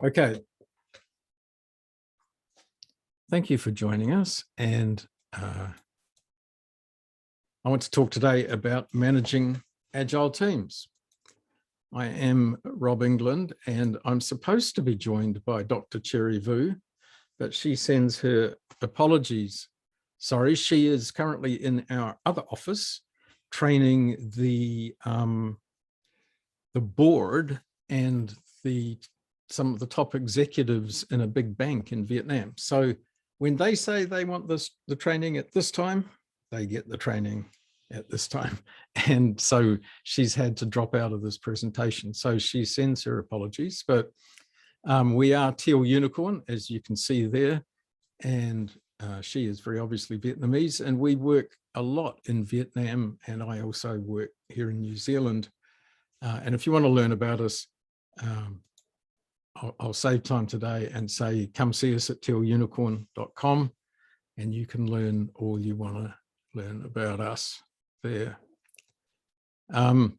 Okay. Thank you for joining us. And I want to talk today about managing agile teams. I am Rob England, and I'm supposed to be joined by Dr. Cherry Vu, but she sends her apologies. Sorry, she is currently in our other office training the board and some of the top executives in a big bank in Vietnam. So when they say they want the training at this time, they get the training at this time. And so she's had to drop out of this presentation. So she sends her apologies, but we are Teal Unicorn, as you can see there. And she is very obviously Vietnamese, and we work a lot in Vietnam, and I also work here in New Zealand. And if you want to learn about us, I'll save time today and say, come see us at tealunicorn.com, and you can learn all you want to learn about us there. I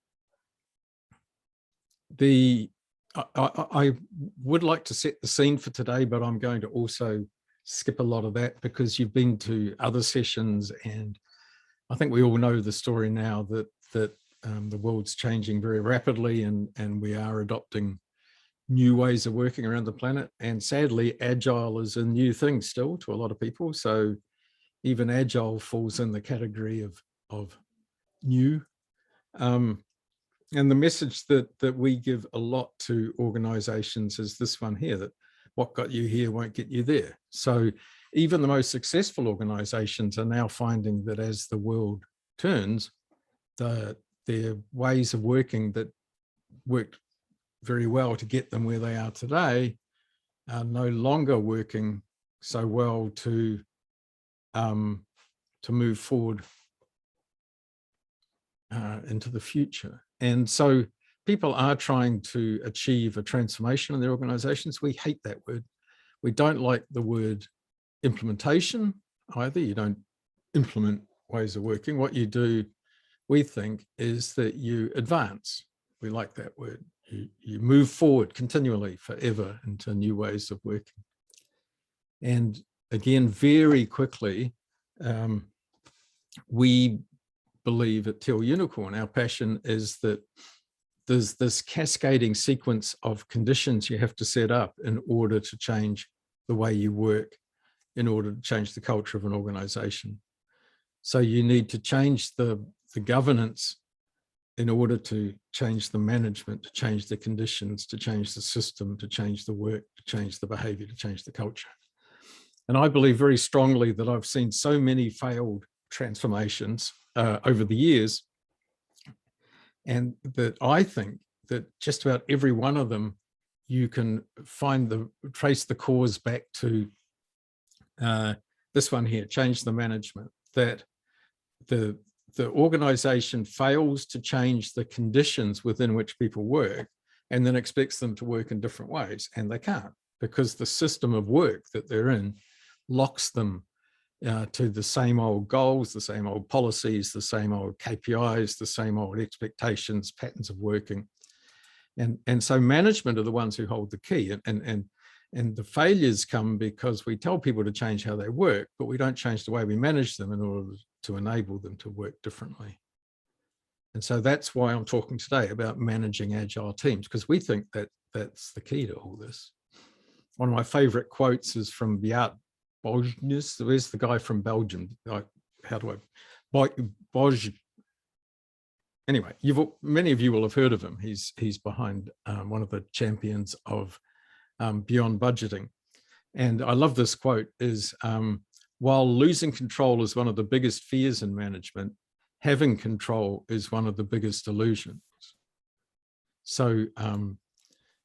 would like to set the scene for today, but I'm going to also skip a lot of that because you've been to other sessions, and I think we all know the story now that the world's changing very rapidly, and we are adopting new ways of working around the planet. And sadly, agile is a new thing still to a lot of people. So even agile falls in the category of new. And the message that we give a lot to organizations is this one here, that what got you here won't get you there. So even the most successful organizations are now finding that as the world turns, their ways of working that worked very well to get them where they are today are no longer working so well to move forward into the future. And so people are trying to achieve a transformation in their organizations. We hate that word. We don't like the word implementation either. You don't implement ways of working. What you do, we think, is that you advance. We like that word. You move forward continually, forever, into new ways of working. And again, very quickly, we believe at Teal Unicorn, our passion is that there's this cascading sequence of conditions you have to set up in order to change the way you work, in order to change the culture of an organization. So you need to change the governance in order to change the management, to change the conditions, to change the system, to change the work, to change the behavior, to change the culture. And I believe very strongly that I've seen so many failed transformations over the years, and that I think that just about every one of them, you can trace the cause back to this one here, change the management, that the organization fails to change the conditions within which people work and then expects them to work in different ways. And they can't, because the system of work that they're in locks them to the same old goals, the same old policies, the same old KPIs, the same old expectations, patterns of working. And so management are the ones who hold the key. And the failures come because we tell people to change how they work, but we don't change the way we manage them in order to enable them to work differently. And so that's why I'm talking today about managing agile teams, because we think that that's the key to all this. One of my favorite quotes is from Beat Bojnes. There's the guy from Belgium. Anyway, many of you will have heard of him. He's behind one of the champions of beyond budgeting. And I love this quote, is while losing control is one of the biggest fears in management, having control is one of the biggest illusions. So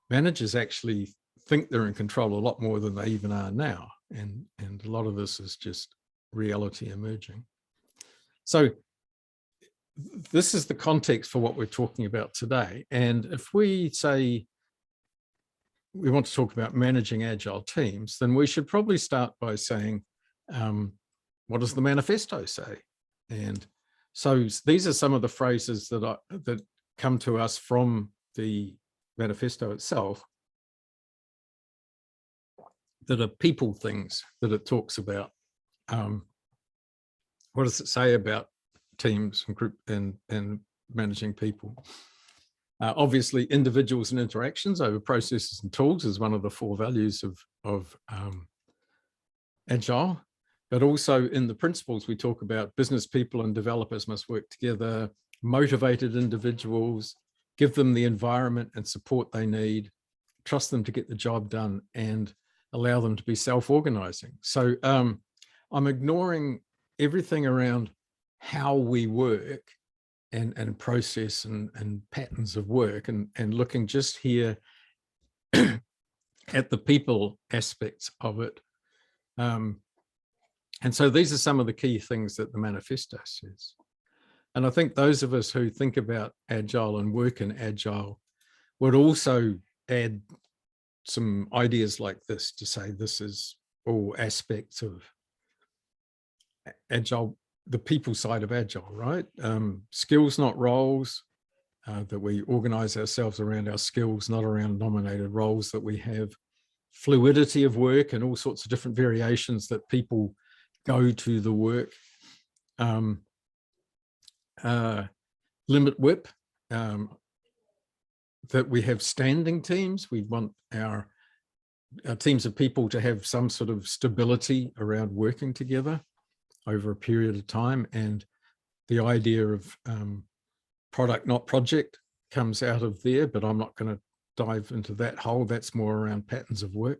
managers actually think they're in control a lot more than they even are now. And a lot of this is just reality emerging. So this is the context for what we're talking about today. And if we say we want to talk about managing agile teams, then we should probably start by saying, what does the manifesto say? And so these are some of the phrases that come to us from the manifesto itself. that are people things that it talks about. What does it say about teams and group and managing people? Obviously, individuals and interactions over processes and tools is one of the 4 values of Agile. But also in the principles, we talk about business people and developers must work together, motivated individuals, give them the environment and support they need, trust them to get the job done, and allow them to be self-organizing. So I'm ignoring everything around how we work and process and patterns of work and looking just here at the people aspects of it. And so these are some of the key things that the manifesto says. And I think those of us who think about Agile and work in Agile would also add some ideas like this to say this is all aspects of Agile, the people side of Agile, right? Skills, not roles, that we organize ourselves around our skills, not around nominated roles that we have. Fluidity of work and all sorts of different variations that people go to the work. Limit WIP, that we have standing teams. We want our teams of people to have some sort of stability around working together over a period of time. And the idea of product, not project, comes out of there, but I'm not going to dive into that hole. That's more around patterns of work.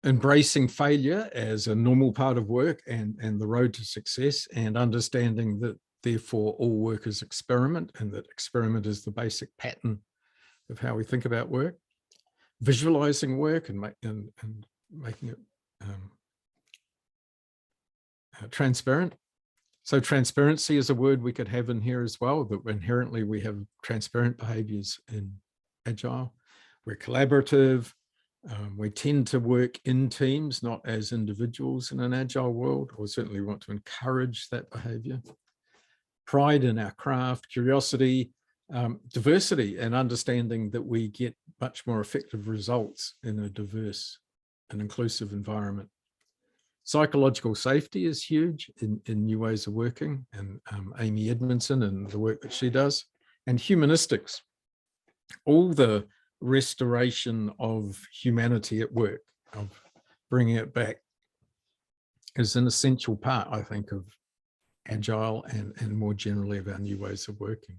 Embracing failure as a normal part of work and the road to success, and understanding that therefore all work is experiment, and that experiment is the basic pattern of how we think about work. Visualizing work and making it transparent. So transparency is a word we could have in here as well, that inherently we have transparent behaviors in Agile. We're collaborative. We tend to work in teams, not as individuals in an Agile world, or certainly want to encourage that behavior. Pride in our craft, curiosity, diversity, and understanding that we get much more effective results in a diverse and inclusive environment. Psychological safety is huge in new ways of working, and Amy Edmondson and the work that she does. And humanistics, all the restoration of humanity at work, of bringing it back, is an essential part, I think, of Agile and more generally of our new ways of working.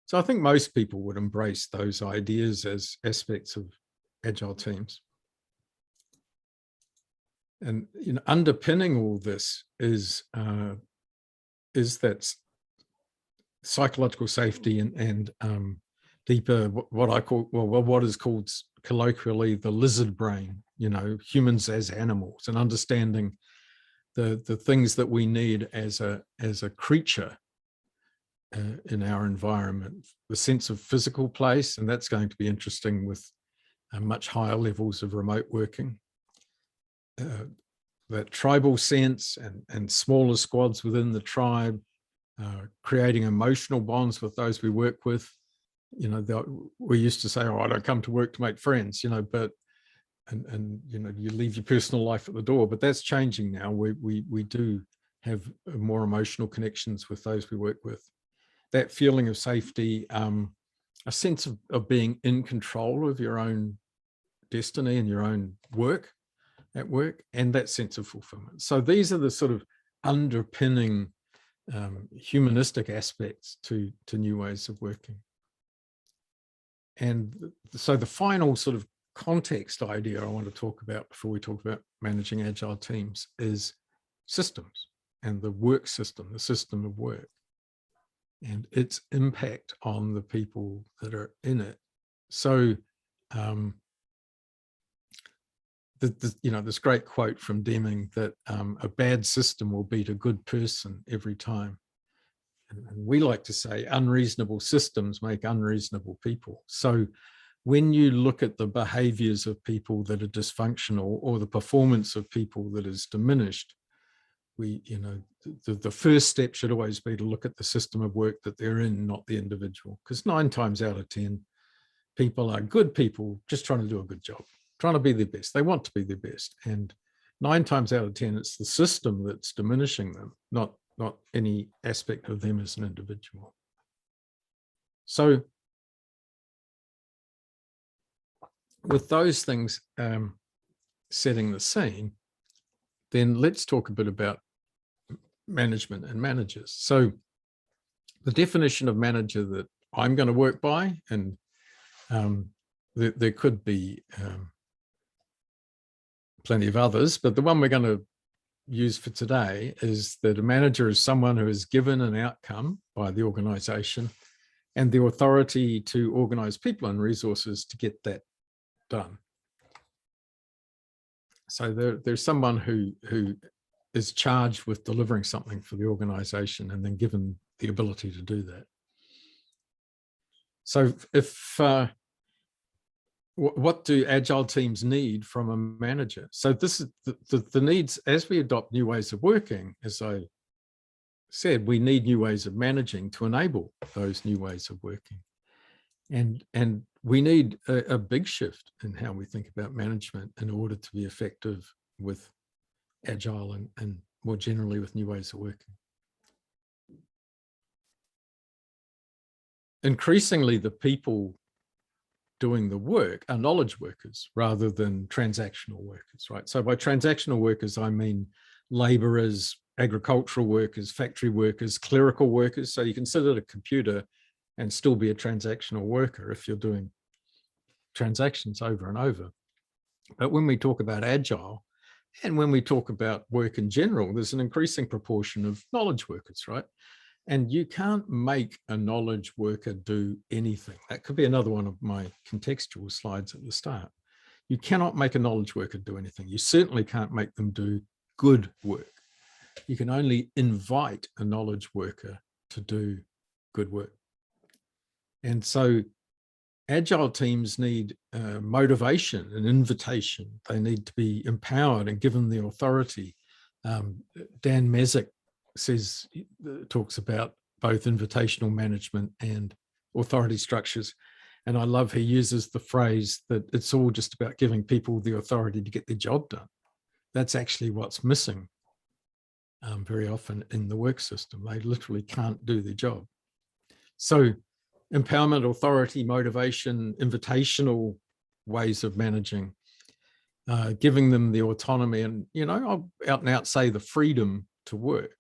So I think most people would embrace those ideas as aspects of Agile teams. And underpinning all this is that psychological safety and deeper, what I call, well, what is called colloquially the lizard brain, humans as animals, and understanding the things that we need as a creature in our environment, the sense of physical place, and that's going to be interesting with much higher levels of remote working. That tribal sense and smaller squads within the tribe, creating emotional bonds with those we work with. We used to say, oh, I don't come to work to make friends, but you leave your personal life at the door, but that's changing now. We do have more emotional connections with those we work with. That feeling of safety, a sense of being in control of your own destiny and your own work at work, and that sense of fulfillment. So these are the sort of underpinning humanistic aspects to new ways of working. And so the final sort of context idea I want to talk about before we talk about managing Agile teams is systems and the work system, the system of work, and its impact on the people that are in it. So this great quote from Deming that a bad system will beat a good person every time. And we like to say unreasonable systems make unreasonable people. So when you look at the behaviors of people that are dysfunctional, or the performance of people that is diminished, the first step should always be to look at the system of work that they're in, not the individual, because 9 times out of 10, people are good people just trying to do a good job, trying to be their best. They want to be their best. And 9 times out of 10, it's the system that's diminishing them, not any aspect of them as an individual. So with those things setting the scene, then let's talk a bit about management and managers. So the definition of manager that I'm going to work by, and there could be plenty of others, but the one we're going to use for today is that a manager is someone who is given an outcome by the organization and the authority to organize people and resources to get that done. So there's someone who is charged with delivering something for the organization and then given the ability to do that. So if what do agile teams need from a manager? So this is the needs as we adopt new ways of working. As I said, we need new ways of managing to enable those new ways of working. And we need a big shift in how we think about management in order to be effective with agile and more generally with new ways of working. Increasingly, the people doing the work are knowledge workers rather than transactional workers, right? So by transactional workers, I mean laborers, agricultural workers, factory workers, clerical workers. So you can sit at a computer and still be a transactional worker if you're doing transactions over and over. But when we talk about agile and when we talk about work in general, there's an increasing proportion of knowledge workers, right? And you can't make a knowledge worker do anything. That could be another one of my contextual slides at the start. You cannot make a knowledge worker do anything. You certainly can't make them do good work. You can only invite a knowledge worker to do good work. And so agile teams need motivation and invitation. They need to be empowered and given the authority. Dan Mezek talks about both invitational management and authority structures. And I love he uses the phrase that it's all just about giving people the authority to get their job done. That's actually what's missing very often in the work system. They literally can't do their job. So empowerment, authority, motivation, invitational ways of managing, giving them the autonomy and, I'll out and out say the freedom to work.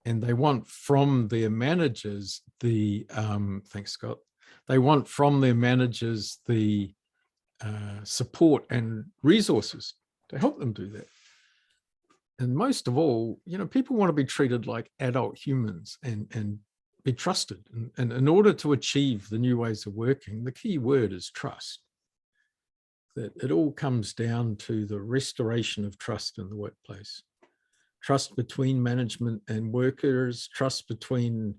And they want from their managers thanks, Scott. They want from their managers the support and resources to help them do that. And most of all, people want to be treated like adult humans and be trusted. And in order to achieve the new ways of working, the key word is trust. That it all comes down to the restoration of trust in the workplace. Trust between management and workers, trust between,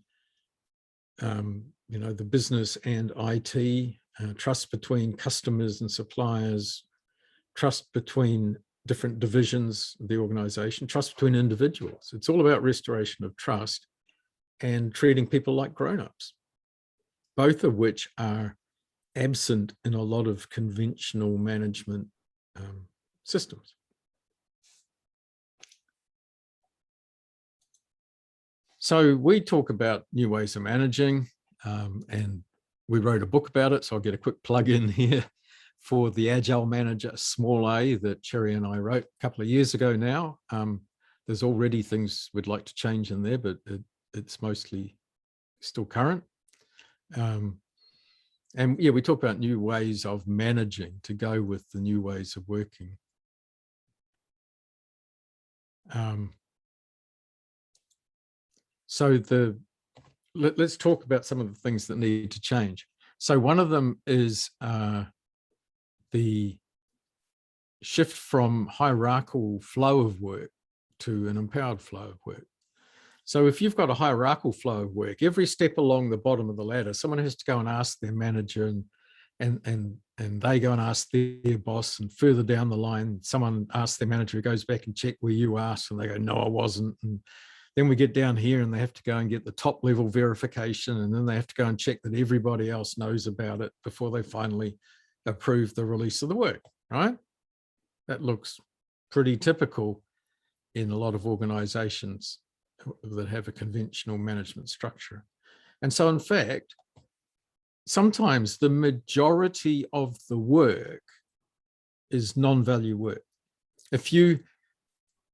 the business and IT, trust between customers and suppliers, trust between different divisions of the organization, trust between individuals. It's all about restoration of trust and treating people like grown-ups, both of which are absent in a lot of conventional management systems. So we talk about new ways of managing, and we wrote a book about it. So I'll get a quick plug in here for the Agile Manager, small a, that Cherry and I wrote a couple of years ago now. There's already things we'd like to change in there, but it's mostly still current. And yeah, we talk about new ways of managing to go with the new ways of working. So let's talk about some of the things that need to change. So one of them is the shift from hierarchical flow of work to an empowered flow of work. So if you've got a hierarchical flow of work, every step along the bottom of the ladder, someone has to go and ask their manager and they go and ask their boss, and further down the line, someone asks their manager, who goes back and check where you asked, and they go, no, I wasn't. And then we get down here and they have to go and get the top level verification, and then they have to go and check that everybody else knows about it before they finally approve the release of the work, right? That looks pretty typical in a lot of organizations that have a conventional management structure. And so in fact, sometimes the majority of the work is non-value work. If you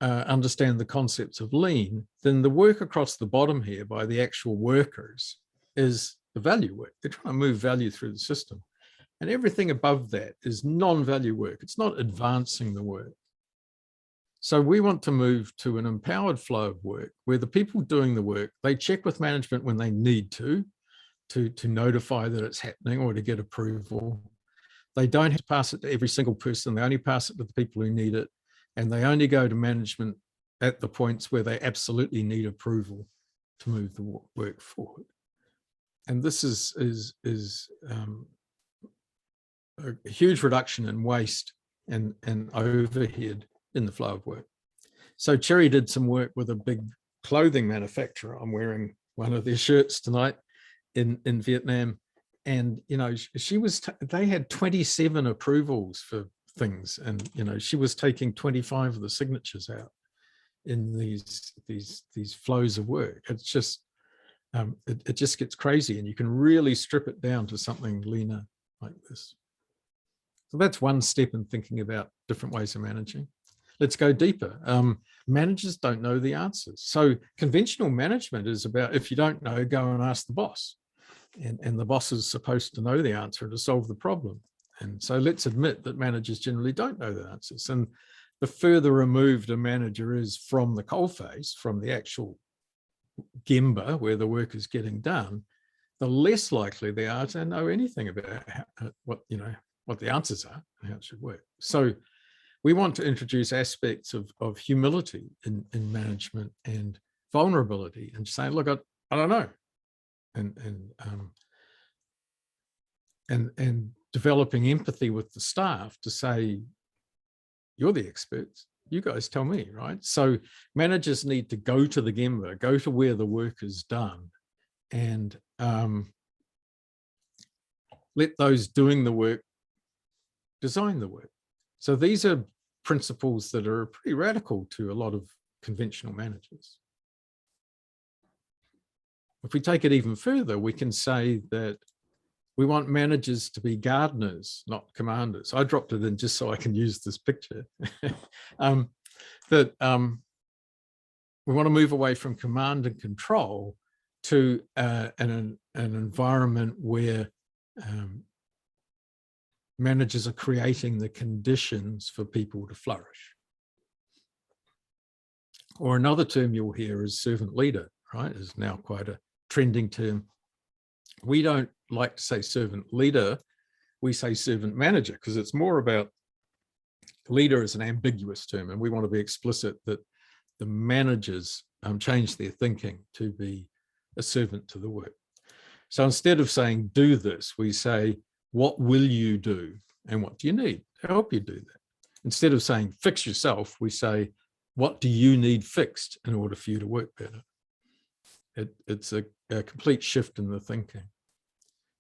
understand the concepts of lean, then the work across the bottom here by the actual workers is the value work. They're trying to move value through the system. And everything above that is non-value work. It's not advancing the work. So we want to move to an empowered flow of work where the people doing the work, they check with management when they need to notify that it's happening or to get approval. They don't have to pass it to every single person. They only pass it to the people who need it. And they only go to management at the points where they absolutely need approval to move the work forward. And this is a huge reduction in waste and overhead in the flow of work. So Cherry did some work with a big clothing manufacturer. I'm wearing one of their shirts tonight in Vietnam. And, you know, they had 27 approvals for things. And, you know, she was taking 25 of the signatures out in these flows of work. It's just, it just gets crazy, and you can really strip it down to something leaner like this. So that's one step in thinking about different ways of managing. Let's go deeper. Managers don't know the answers. So conventional management is about, if you don't know, go and ask the boss. And the boss is supposed to know the answer to solve the problem. And so let's admit that managers generally don't know the answers. And the further removed a manager is from the coalface, from the actual gemba where the work is getting done, the less likely they are to know anything about what the answers are and how it should work. So we want to introduce aspects of humility in management and vulnerability, and saying, look, I don't know. And developing empathy with the staff to say, you're the experts, you guys tell me, right? So managers need to go to the gemba, go to where the work is done, and let those doing the work design the work. So these are principles that are pretty radical to a lot of conventional managers. If we take it even further, we can say that we want managers to be gardeners, not commanders. I dropped it in just so I can use this picture. We want to move away from command and control to an environment where managers are creating the conditions for people to flourish. Or another term you'll hear is servant leader, right? Is now quite a trending term. We don't like to say servant leader, we say servant manager, because it's more about, leader is an ambiguous term, and we want to be explicit that the managers change their thinking to be a servant to the work. So instead of saying do this, we say, what will you do and what do you need to help you do that? Instead of saying fix yourself, we say, what do you need fixed in order for you to work better? It's a complete shift in the thinking.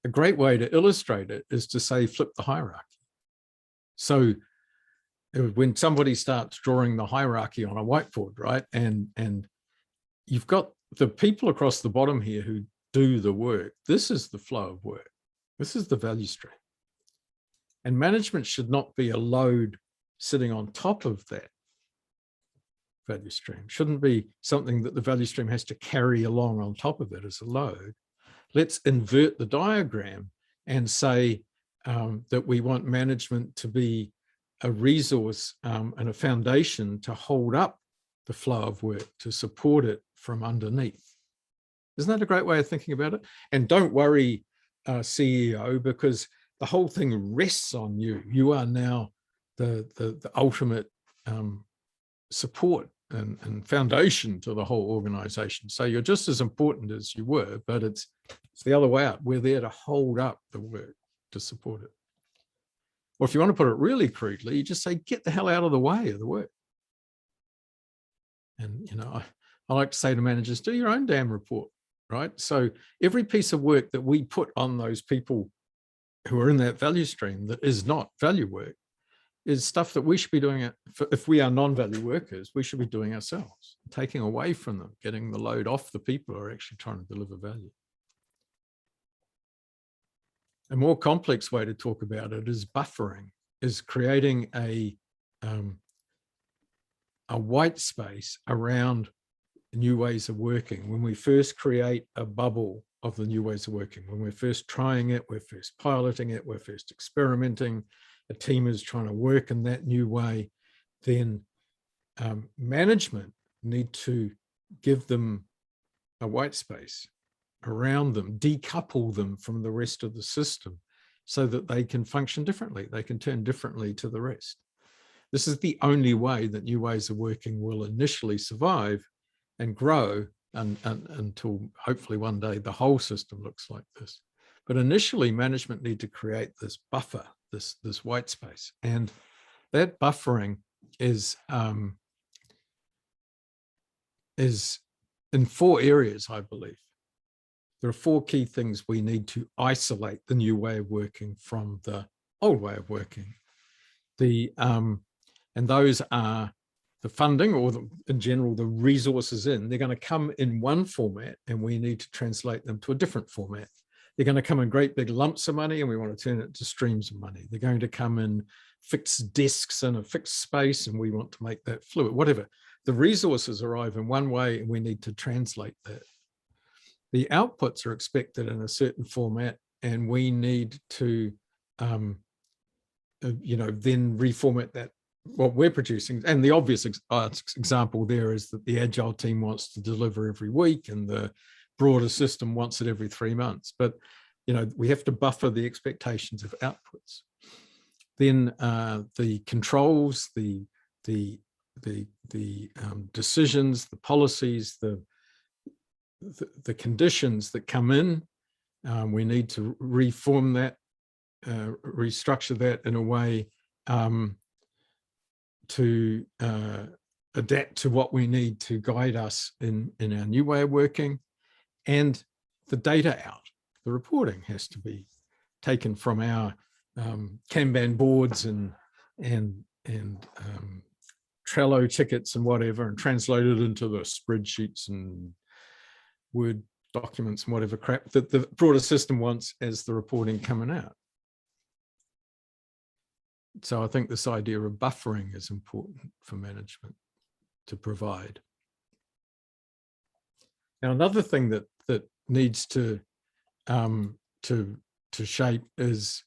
A great way to illustrate it is to say, flip the hierarchy. So when somebody starts drawing the hierarchy on a whiteboard, right? And you've got the people across the bottom here who do the work. This is the flow of work. This is the value stream. And management should not be a load sitting on top of that value stream. Shouldn't be something that the value stream has to carry along on top of it as a load. Let's invert the diagram and say that we want management to be a resource and a foundation to hold up the flow of work, to support it from underneath. Isn't that a great way of thinking about it? And don't worry, CEO, because the whole thing rests on you. You are now the ultimate support and foundation to the whole organization. So you're just as important as you were, but it's the other way out. We're there to hold up the work, to support it. Or if you want to put it really crudely, you just say, get the hell out of the way of the work. And, you know, I like to say to managers, do your own damn report, right? So every piece of work that we put on those people who are in that value stream that is not value work is stuff that we should be doing. If we are non-value workers, we should be doing ourselves, taking away from them, getting the load off the people who are actually trying to deliver value. A more complex way to talk about it is buffering, is creating a white space around new ways of working. When we first create a bubble of the new ways of working, when we're first trying it, we're first piloting it, we're first experimenting, a team is trying to work in that new way, then management need to give them a white space around them, decouple them from the rest of the system so that they can function differently. They can turn differently to the rest. This is the only way that new ways of working will initially survive and grow until hopefully one day the whole system looks like this. But initially, management need to create this buffer, this white space. And that buffering is in 4 areas, I believe. There are 4 key things we need to isolate the new way of working from the old way of working. And those are the funding, or in general, the resources in. They're going to come in one format and we need to translate them to a different format. They're going to come in great big lumps of money and we want to turn it to streams of money. They're going to come in fixed desks in a fixed space and we want to make that fluid, whatever. The resources arrive in one way and we need to translate that. The outputs are expected in a certain format and we need to, then reformat that, what we're producing. And the obvious example there is that the Agile team wants to deliver every week and the broader system wants it every 3 months. But, we have to buffer the expectations of outputs. Then the controls, the decisions, the policies, the conditions that come in, we need to reform that, restructure that in a way to adapt to what we need to guide us in our new way of working. And the data out, the reporting has to be taken from our Kanban boards and Trello tickets and whatever, and translated into the spreadsheets and Word documents and whatever crap that the broader system wants as the reporting coming out. So I think this idea of buffering is important for management to provide. Now, another thing that needs to shape is,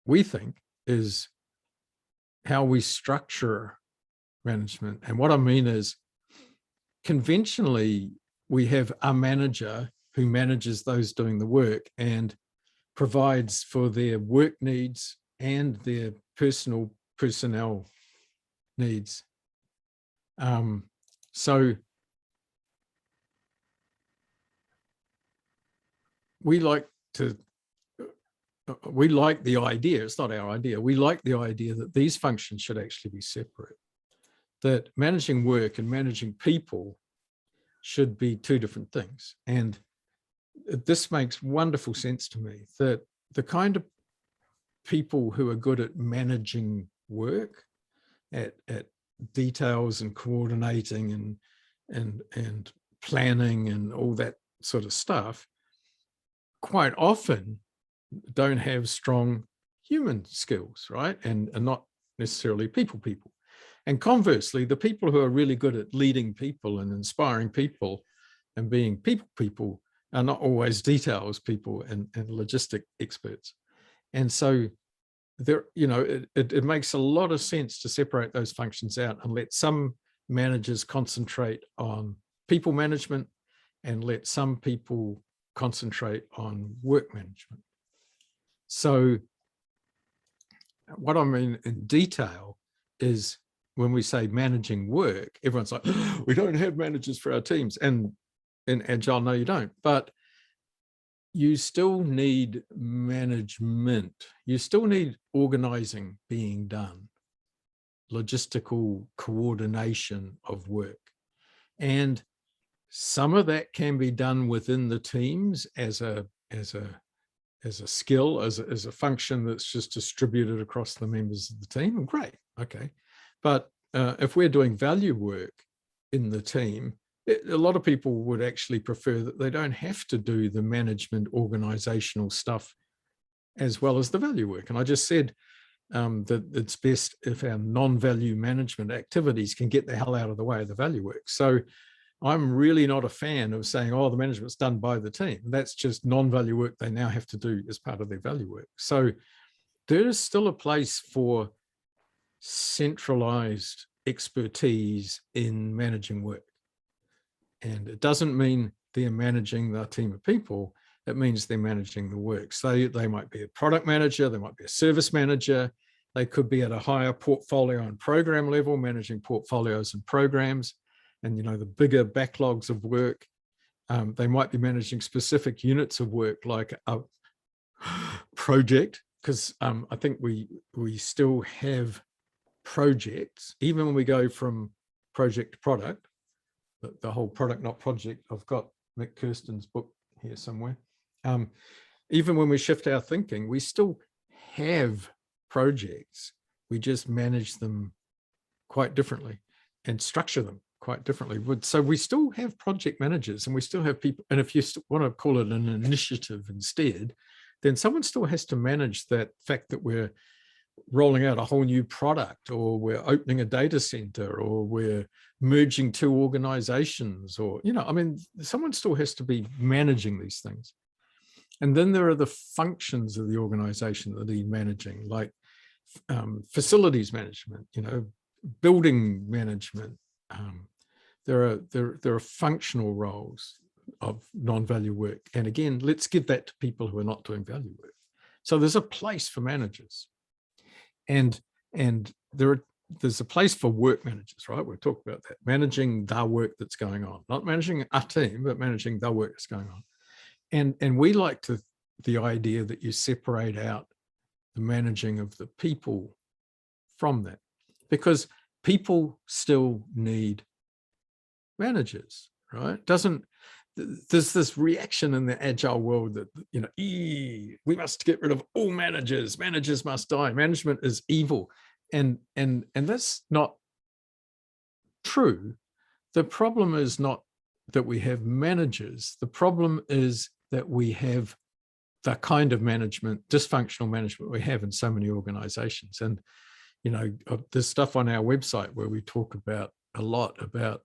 we think, is how we structure management. And what I mean is, conventionally, we have a manager who manages those doing the work and provides for their work needs and their personnel needs. So we like the idea, it's not our idea, we like the idea that these functions should actually be separate, that managing work and managing people should be 2 different things. And this makes wonderful sense to me, that the kind of people who are good at managing work, at details and coordinating and planning and all that sort of stuff, quite often don't have strong human skills, right? And not necessarily people. And conversely, the people who are really good at leading people and inspiring people and being people are not always details people and logistic experts. And so there, it makes a lot of sense to separate those functions out and let some managers concentrate on people management and let some people concentrate on work management. So what I mean in detail is, when we say managing work, everyone's like, oh, we don't have managers for our teams. And in Agile, no, you don't. But you still need management. You still need organizing being done, logistical coordination of work. And some of that can be done within the teams as a skill, as a function that's just distributed across the members of the team. And great, okay. But if we're doing value work in the team, a lot of people would actually prefer that they don't have to do the management organizational stuff as well as the value work. And I just said that it's best if our non-value management activities can get the hell out of the way of the value work. So I'm really not a fan of saying, oh, the management's done by the team. That's just non-value work they now have to do as part of their value work. So there is still a place for centralized expertise in managing work. And it doesn't mean they're managing the team of people. It means they're managing the work. So they might be a product manager, they might be a service manager, they could be at a higher portfolio and program level, managing portfolios and programs. And, you know, the bigger backlogs of work, they might be managing specific units of work like a project, because I think we still have projects, even when we go from project to product, the whole product, not project. I've got Mick Kirsten's book here somewhere. Even when we shift our thinking, we still have projects. We just manage them quite differently and structure them quite differently. So we still have project managers and we still have people. And if you want to call it an initiative instead, then someone still has to manage that fact that we're rolling out a whole new product, or we're opening a data center, or we're merging two organizations, or, you know, I mean, someone still has to be managing these things. And then there are the functions of the organization that he's managing, like facilities management, you know, building management. There are functional roles of non-value work. And again, let's give that to people who are not doing value work. So there's a place for managers. And there's a place for work managers, right? We'll talk about that. Managing the work that's going on, not managing a team, but managing the work that's going on. And we like the idea that you separate out the managing of the people from that, because people still need managers, right? There's this reaction in the agile world that, you know, we must get rid of all managers. Managers must die. Management is evil. And that's not true. The problem is not that we have managers. The problem is that we have the kind of management, dysfunctional management we have in so many organizations. And, you know, there's stuff on our website where we talk about a lot about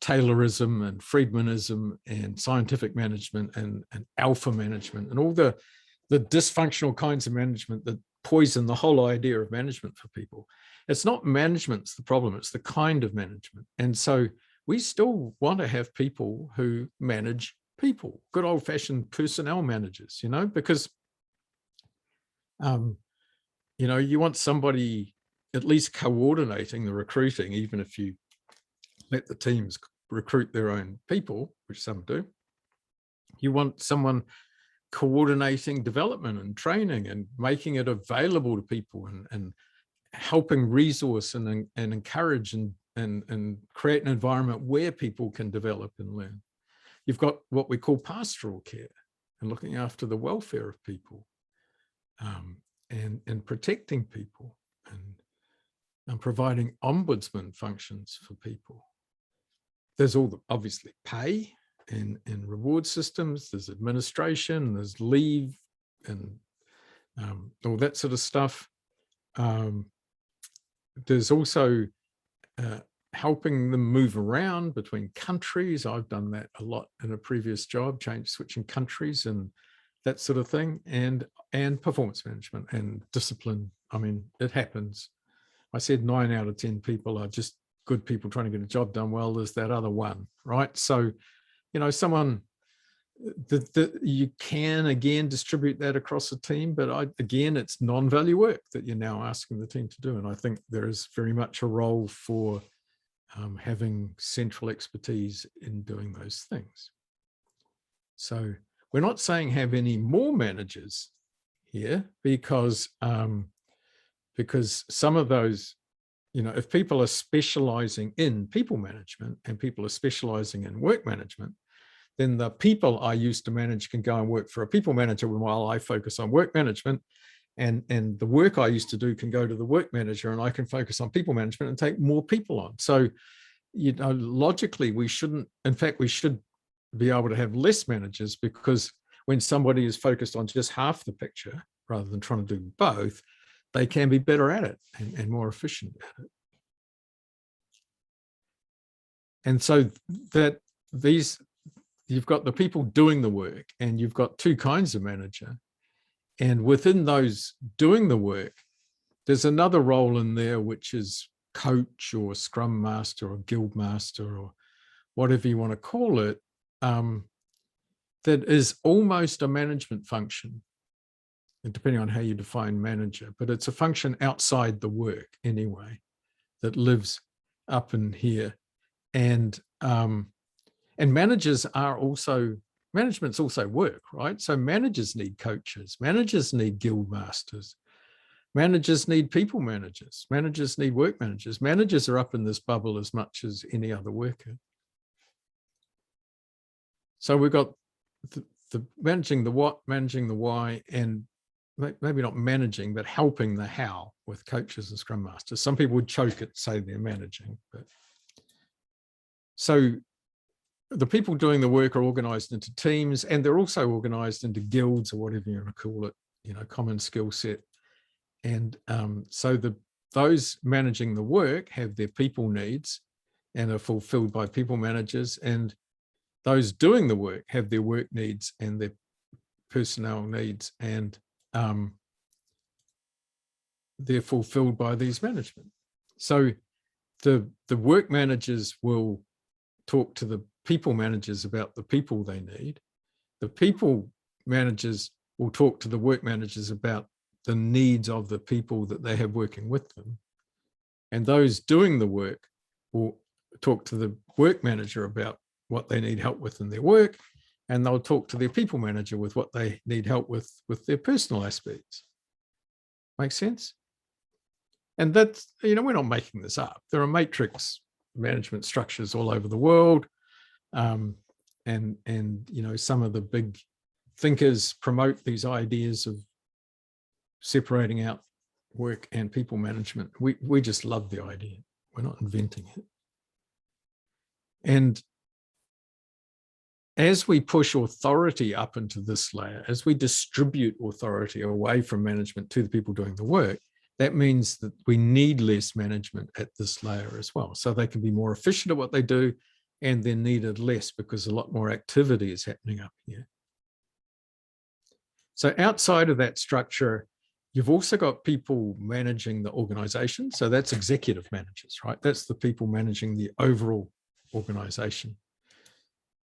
Taylorism and Friedmanism and scientific management and alpha management and all the dysfunctional kinds of management that poison the whole idea of management for people. It's not management's the problem, it's the kind of management. And so we still want to have people who manage people, good old-fashioned personnel managers, you know, because you know, you want somebody at least coordinating the recruiting, even if you let the teams recruit their own people, which some do. You want someone coordinating development and training and making it available to people and helping resource and encourage and create an environment where people can develop and learn. You've got what we call pastoral care and looking after the welfare of people and protecting people and providing ombudsman functions for people. There's all the obviously pay and reward systems, there's administration, there's leave and all that sort of stuff. There's also helping them move around between countries. I've done that a lot in a previous job, switching countries and that sort of thing, and performance management and discipline. I mean, it happens. I said 9 out of 10 people are just good people trying to get a job done well. There's that other one, right? So, you know, someone that you can again distribute that across a team, but again, it's non-value work that you're now asking the team to do. And I think there is very much a role for having central expertise in doing those things. So we're not saying have any more managers here because some of those if people are specializing in people management and people are specializing in work management, then the people I used to manage can go and work for a people manager while I focus on work management. And the work I used to do can go to the work manager, and I can focus on people management and take more people on. So, logically, we shouldn't, in fact, we should be able to have less managers, because when somebody is focused on just half the picture rather than trying to do both, they can be better at it and more efficient at it. And so that you've got the people doing the work, and you've got two kinds of manager. And within those doing the work, there's another role in there, which is coach or scrum master or guild master or whatever you want to call it, that is almost a management function, depending on how you define manager, but it's a function outside the work anyway, that lives up in here. And managers are also, management's also work, right? So managers need coaches, managers need guild masters, managers need people managers, managers need work managers. Managers are up in this bubble as much as any other worker. So we've got the managing the what, managing the why, and maybe not managing, but helping the how with coaches and scrum masters. Some people would choke it, say they're managing. But so the people doing the work are organized into teams, and they're also organized into guilds or whatever you want to call it, common skill set. And so those managing the work have their people needs and are fulfilled by people managers, and those doing the work have their work needs and their personnel needs, and they're fulfilled by these management. So the work managers will talk to the people managers about the people they need. The people managers will talk to the work managers about the needs of the people that they have working with them. And those doing the work will talk to the work manager about what they need help with in their work, and they'll talk to their people manager with what they need help with their personal aspects. Make sense? And that's, we're not making this up. There are matrix management structures all over the world. And some of the big thinkers promote these ideas of separating out work and people management. We just love the idea. We're not inventing it. And as we push authority up into this layer, as we distribute authority away from management to the people doing the work, that means that we need less management at this layer as well. So they can be more efficient at what they do, and they're needed less because a lot more activity is happening up here. So outside of that structure, you've also got people managing the organization. So that's executive managers, right? That's the people managing the overall organization.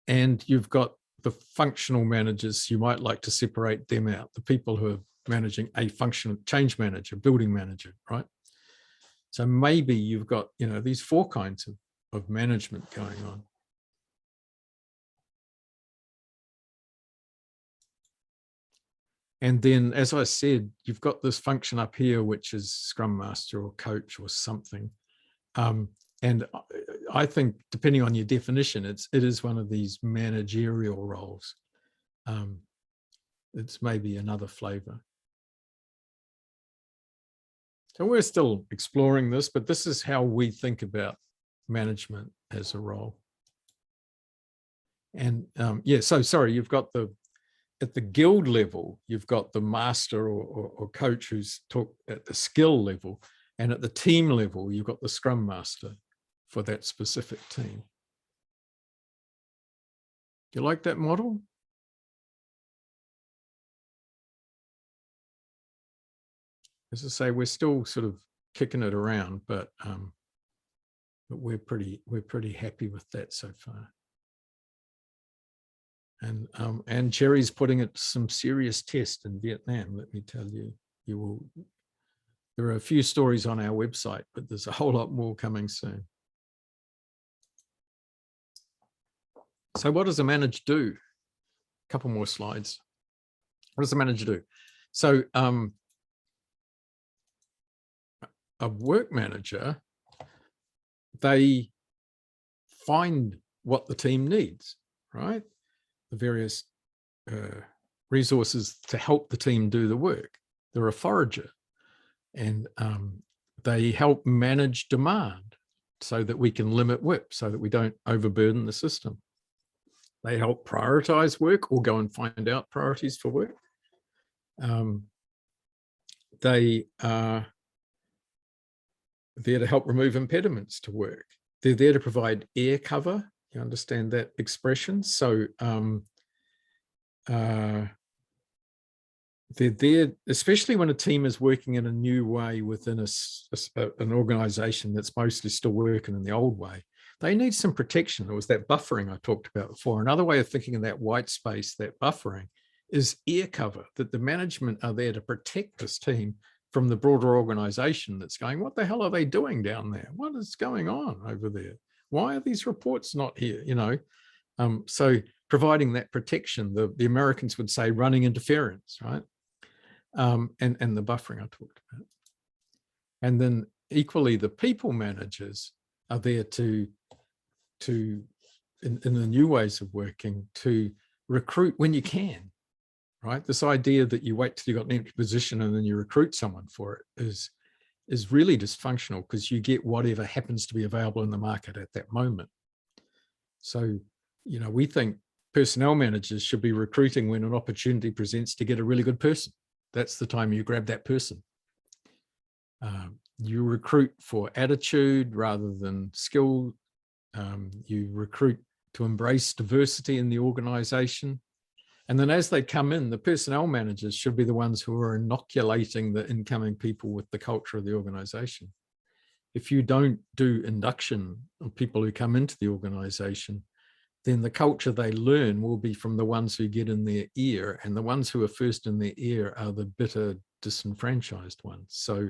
And you've got the functional managers. You might like to separate them out, the people who are managing a functional change manager, building manager, right? So maybe you've got, these four kinds of management going on. And then, as I said, you've got this function up here, which is Scrum Master or Coach or something. And I think, depending on your definition, it is one of these managerial roles. It's maybe another flavor. So we're still exploring this, but this is how we think about management as a role. And so sorry, you've got at the guild level, you've got the master or coach who's at the skill level, and at the team level, you've got the scrum master for that specific team. Do you like that model? As I say, we're still sort of kicking it around, but we're pretty happy with that so far. And Jerry's putting it some serious test in Vietnam, let me tell you. There are a few stories on our website, but there's a whole lot more coming soon. So what does a manager do? A couple more slides. What does a manager do? So a work manager they find what the team needs, right? The various resources to help the team do the work. They're a forager, and they help manage demand so that we can limit WIP, so that we don't overburden the system. They help prioritize work or go and find out priorities for work. They are there to help remove impediments to work. They're there to provide air cover. You understand that expression? So they're there, especially when a team is working in a new way within an organization that's mostly still working in the old way. They need some protection. There was that buffering I talked about before. Another way of thinking of that white space, that buffering, is air cover, that the management are there to protect this team from the broader organization that's going, what the hell are they doing down there? What is going on over there? Why are these reports not here? You know, so providing that protection, the Americans would say running interference, right? And the buffering I talked about. And then equally, the people managers are there to in the new ways of working, to recruit when you can, right? This idea that you wait till you got an empty position and then you recruit someone for it is really dysfunctional, because you get whatever happens to be available in the market at that moment. So, you know, we think personnel managers should be recruiting when an opportunity presents to get a really good person. That's the time you grab that person. You recruit for attitude rather than skill. You recruit to embrace diversity in the organization. And then as they come in, the personnel managers should be the ones who are inoculating the incoming people with the culture of the organization. If you don't do induction of people who come into the organization, then the culture they learn will be from the ones who get in their ear, and the ones who are first in their ear are the bitter, disenfranchised ones. So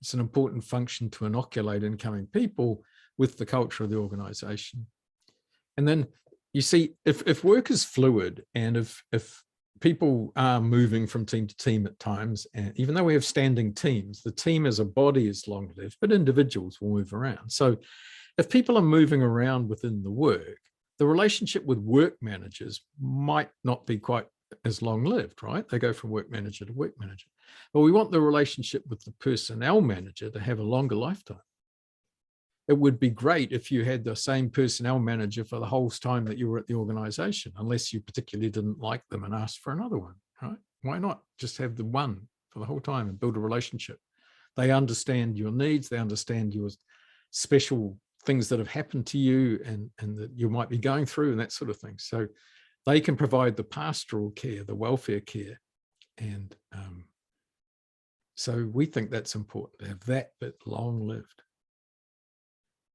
it's an important function to inoculate incoming people with the culture of the organization. And then you see, if work is fluid, and if people are moving from team to team at times, and even though we have standing teams, the team as a body is long-lived, but individuals will move around. So if people are moving around within the work, the relationship with work managers might not be quite as long-lived, right? They go from work manager to work manager. But we want the relationship with the personnel manager to have a longer lifetime. It would be great if you had the same personnel manager for the whole time that you were at the organization, unless you particularly didn't like them and asked for another one, right? Why not just have the one for the whole time and build a relationship? They understand your needs, they understand your special things that have happened to you and that you might be going through and that sort of thing. So they can provide the pastoral care, the welfare care. And so we think that's important, to have that bit long-lived.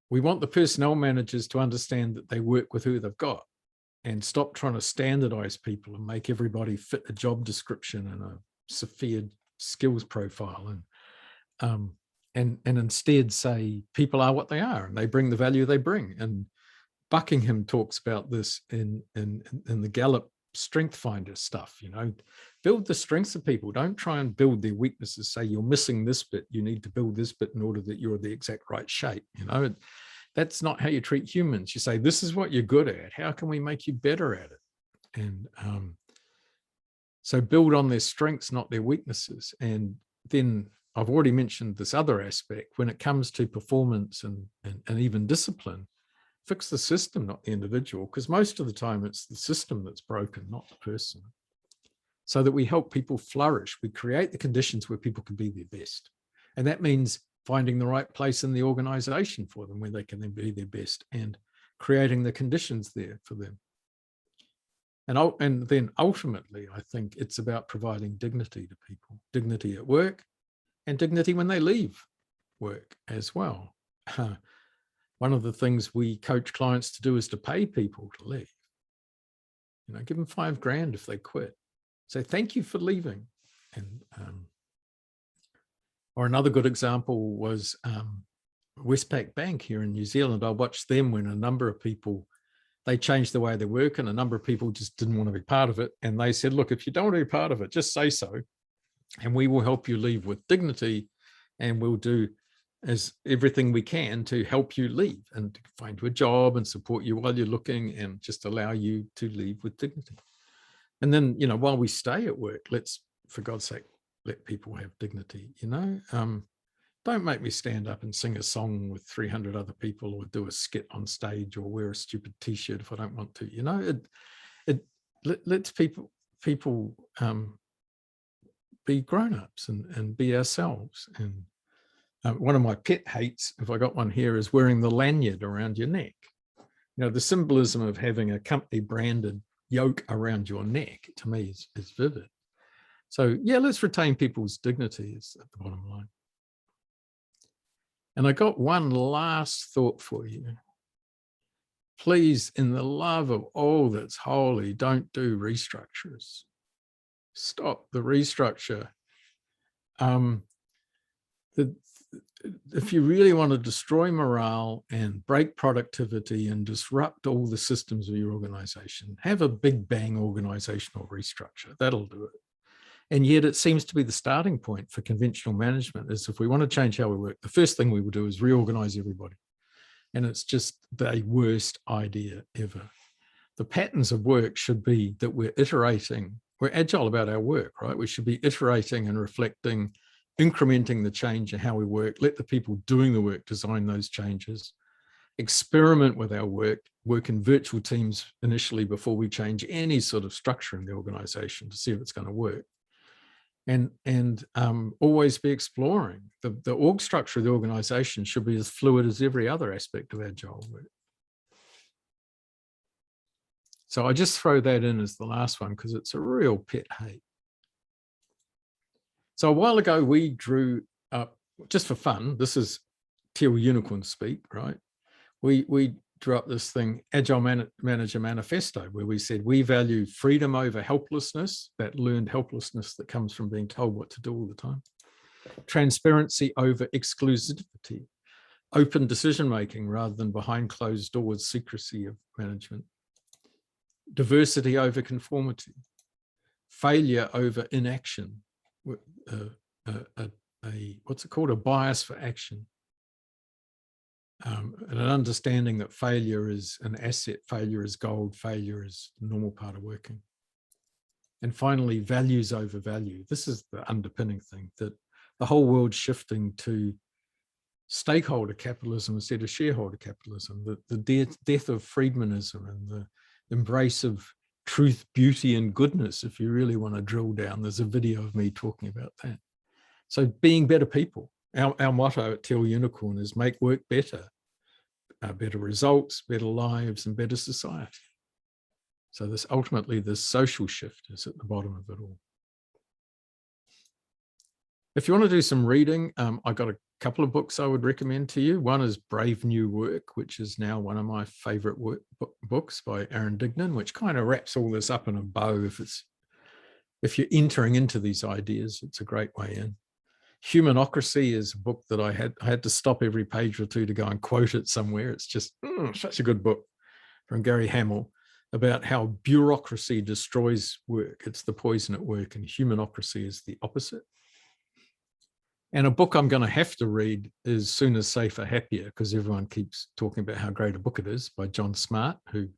We want the personnel managers to understand that they work with who they've got, and stop trying to standardize people and make everybody fit a job description and a Sophia skills profile, and instead say people are what they are and they bring the value they bring. And Buckingham talks about this in the Gallup Strength Finder stuff. You know, build the strengths of people. Don't try and build their weaknesses. Say you're missing this bit, you need to build this bit in order that you're the exact right shape. You know, that's not how you treat humans. You say, this is what you're good at. How can we make you better at it? And so build on their strengths, not their weaknesses. And then I've already mentioned this other aspect. When it comes to performance and even discipline, fix the system, not the individual, because most of the time it's the system that's broken, not the person. So that we help people flourish. We create the conditions where people can be their best. And that means finding the right place in the organization for them where they can then be their best, and creating the conditions there for them. And then ultimately, I think it's about providing dignity to people, dignity at work and dignity when they leave work as well. One of the things we coach clients to do is to pay people to leave. You know, give them $5,000 if they quit. Say, thank you for leaving. And or another good example was Westpac Bank here in New Zealand. I watched them when a number of people, they changed the way they work, and a number of people just didn't want to be part of it. And they said, look, if you don't want to be part of it, just say so, and we will help you leave with dignity, and we'll do as everything we can to help you leave and to find you a job and support you while you're looking and just allow you to leave with dignity. And then, you know, while we stay at work, let's, for God's sake, let people have dignity, you know. Don't make me stand up and sing a song with 300 other people or do a skit on stage or wear a stupid t-shirt if I don't want to, you know. It lets people be grown-ups and be ourselves. And one of my pet hates, if I got one here, is wearing the lanyard around your neck. You know, the symbolism of having a company branded yoke around your neck, to me, is vivid. So yeah, let's retain people's dignity is at the bottom line. And I got one last thought for you. Please, in the love of all that's holy, don't do restructures. Stop the restructure. If you really want to destroy morale and break productivity and disrupt all the systems of your organization, have a big bang organizational restructure. That'll do it. And yet it seems to be the starting point for conventional management is if we want to change how we work, the first thing we will do is reorganize everybody. And it's just the worst idea ever. The patterns of work should be that we're iterating. We're agile about our work, right? We should be iterating and reflecting, incrementing the change in how we work. Let the people doing the work design those changes. Experiment with our work, work in virtual teams initially before we change any sort of structure in the organization to see if it's going to work. And always be exploring. The org structure of the organization should be as fluid as every other aspect of agile work. So I just throw that in as the last one because it's a real pet hate. So a while ago, we drew up, just for fun, this is Teal Unicorn speak, right? We drew up this thing, Agile Manager Manifesto, where we said we value freedom over helplessness, that learned helplessness that comes from being told what to do all the time. Transparency over exclusivity, open decision-making rather than behind closed doors secrecy of management. Diversity over conformity, failure over inaction, what's it called? A bias for action. And an understanding that failure is an asset, failure is gold, failure is the normal part of working. And finally, values over value. This is the underpinning thing, that the whole world's shifting to stakeholder capitalism instead of shareholder capitalism, the death of Friedmanism and the embrace of truth, beauty, and goodness. If you really want to drill down, there's a video of me talking about that. So being better people. Our motto at Teal Unicorn is make work better, better results, better lives, and better society. So this ultimately, this social shift is at the bottom of it all. If you want to do some reading, I've got a couple of books I would recommend to you. One is Brave New Work, which is now one of my favorite books by Aaron Dignan, which kind of wraps all this up in a bow. If you're entering into these ideas, it's a great way in. Humanocracy is a book that I had to stop every page or two to go and quote it somewhere. It's just such a good book from Gary Hamel about how bureaucracy destroys work. It's the poison at work, and humanocracy is the opposite. And a book I'm going to have to read is Sooner, Safer, Happier, because everyone keeps talking about how great a book it is, by John Smart, who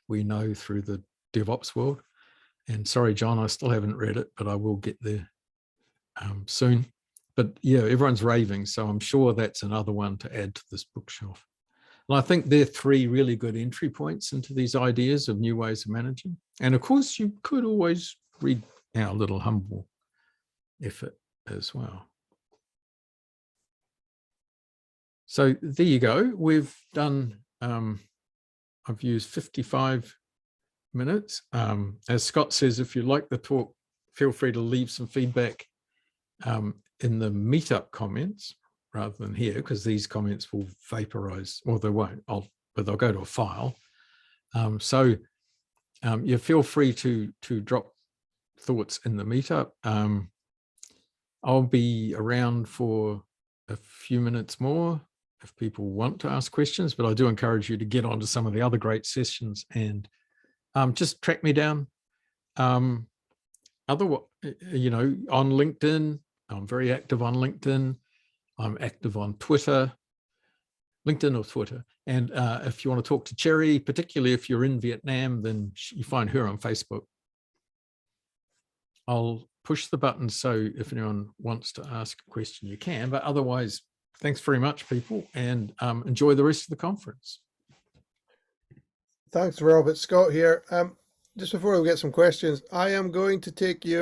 we know through the DevOps world. And sorry, John, I still haven't read it, but I will get there soon. But yeah, everyone's raving, so I'm sure that's another one to add to this bookshelf. And I think they're three really good entry points into these ideas of new ways of managing. And of course, you could always read our little humble effort as well. So there you go. We've done, I've used 55 minutes. As Scott says, if you like the talk, feel free to leave some feedback in the meetup comments rather than here, because these comments will vaporize, or they won't, but they'll go to a file. You feel free to drop thoughts in the meetup. I'll be around for a few minutes more if people want to ask questions, but I do encourage you to get onto some of the other great sessions and just track me down. Otherwise, you know, on LinkedIn, I'm very active on LinkedIn. I'm active on Twitter, LinkedIn or Twitter. And if you want to talk to Cherry, particularly if you're in Vietnam, then you find her on Facebook. I'll push the button so if anyone wants to ask a question, you can. But otherwise, thanks very much, people, and enjoy the rest of the conference. Thanks, Rob. It's Scott here. Just before we get some questions, I am going to take you